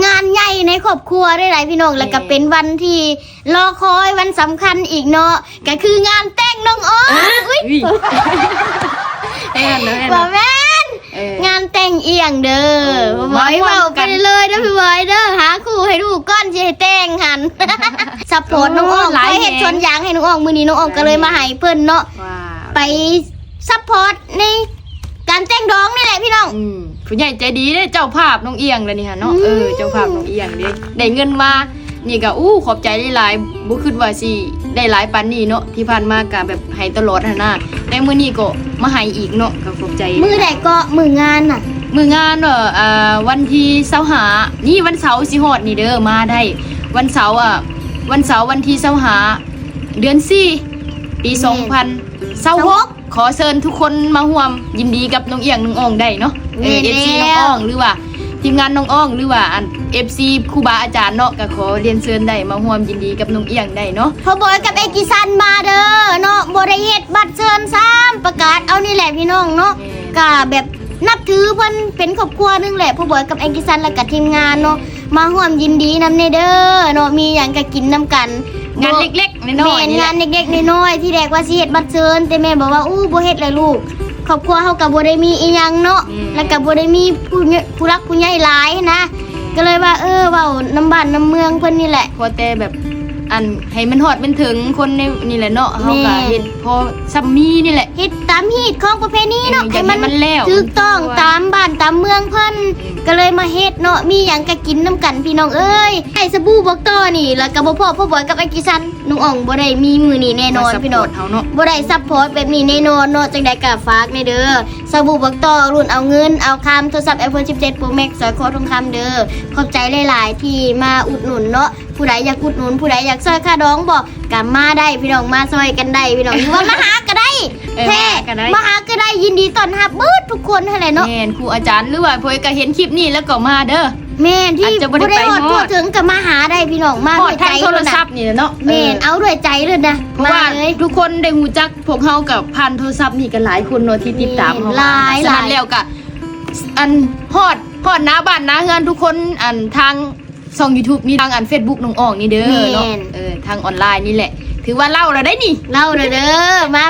งานใหญ่ในครอบครัวได้หลายพี่น้องแล้วก็เป็นวันที่รอคอยวันสำคัญอีกเนาะก็คืองานแต่งน้องอ้ออุ้ยบ่แม่นงานแต่งเอียงเด้อบ่อยเว้าไปเลยเด้อพี่บอยเด้อหาคู่ให้ลูกก่อนสิให้แต่งหันซัพพอร์ตน้องอ้อไปเฮ็ดชวนยางให้น้องอ้อมื้อนี้น้องอ้อก็เลยมาให้เพิ่นเนาะไปซัพพอร์ตในการแต่งดองนี่แหละพี่น้องผู้ใหญ่ใจดีเด้เจ้าภาพน้องเอียงเลยนี่ฮะเนาะเจ้าภาพน้องเอียงเด้ได้เงินมานี่ก็ขอบใจหลายๆบ่คิดว่าสิได้หลายปานนี้เนาะที่ผ่านมาก็แบบให้ตลอดหั่นน่ะแต่มื้อนี้ก็มาให้อีกเนาะก็ขอบใจมื้อใดก็มื้องานน่ะมื้องานวันที่25นี่วันเสาร์สิฮอดนี่เด้อมาได้วันเสาร์วันที่25เดือน4ปี2026ขอเชิญทุกคนมาร่วมยินดีกับน้องเอียงน้องอ่องได้เนาะFC น้องอ่องหรือว่าทีมงานน้องอ่องหรือว่าFC ครูบาอาจารย์เนาะก็ขอเรียนเชิญได้มาร่วมยินดีกับน้องเอียงได้เนาะพ่อบอยกับเอกิซันมาเด้อเนาะบ่ได้เฮ็ดบัตรเชิญซ้ำประกาศเอานี่แหละพี่น้องเนาะก็แบบนับถือเพิ่นเป็นครอบครัวนึงแหละพ่อบอยกับเอกิซันแล้วก็ทีมงานเนาะมาร่วมยินดีนำในเด้อเนาะมีหยังก็กินนำกันงานเล็กๆน้อยๆงานเล็กๆน้อยๆที่แรกว่าสิเฮ็ดบัตรเชิญแต่แม่บอกว่าบ่เฮ็ดเลยลูกครอบครัวเฮาก็บ่ได้มีอีหยังเนาะแล้วก็บ่ได้มีผู้รักผู้ใหญ่หลายนะก็เลยว่าเว้าน้ำบ้านน้ำเมืองเพิ่นนี่แหละพอแต่แบบให้มันฮอดเป็นถึงคนในนี่แหละเนาะเฮาก็เฮ็ดพอซัมมีนี่แหละเฮ็ดตามฮีตของประเพณีเนาะให้มันแล้วถูกต้องตามบ้านตามเมืองเพิ่นก็เลยมาเฮ็ดเนาะมีหยังก็กินนำกันพี่น้องเอ้ยไอ้สบู่บอกต่อนี่แล้วก็บ่พอพ่อบอยกับไอ้กิซันน้องอ่องบ่ได้มีมื้อนี้แน่นอนพี่น้องบ่ได้ซัพพอร์ตแบบนี้แน่นอนเนาะจังได๋ก็ฝากในเด้อสบู่บอกต่อรุ่นเอาเงินเอาคำโทรศัพท์ iPhone 17 Pro Max สอยคอทองคำเด้อขอบใจหลายๆที่มาอุดหนุนเนาะผู้ใดอยากอุดหนุนผู้ใดอยากซอยค่าดองบอกก็มาได้พี่น้องมาซอยกันได้พี่น้องว่ามาหาก็ได้แท้มาหาก็ได้ยินดีต้อนรับเบิดทุกคนนั่นแหละเนาะแม่นครูอาจารย์หรือว่าพ่อยก็เห็นคลิปนี้แล้วก็มาเด้อแม่นที่บ่ได้ฮอดทั่วถึงก็มาหาได้พี่น้องมาด้วยใจโทรศัพท์นี่เนาะแม่นเอาด้วยใจเลยนะเพราะว่าทุกคนได้ฮู้จักพวกเฮากับผ่านโทรศัพท์นี่กันหลายคนเนาะที่ติดตามเฮาหลายแล้วก็ฮอดหน้าบ้านหน้าเฮือนทุกคนทางช่อง YouTube นี่ทางFacebook น้องอ่องนี่เด้อเนาะทางออนไลน์นี่แหละถือว่าเล่าแล้วได้นี่เล่าเด้อมา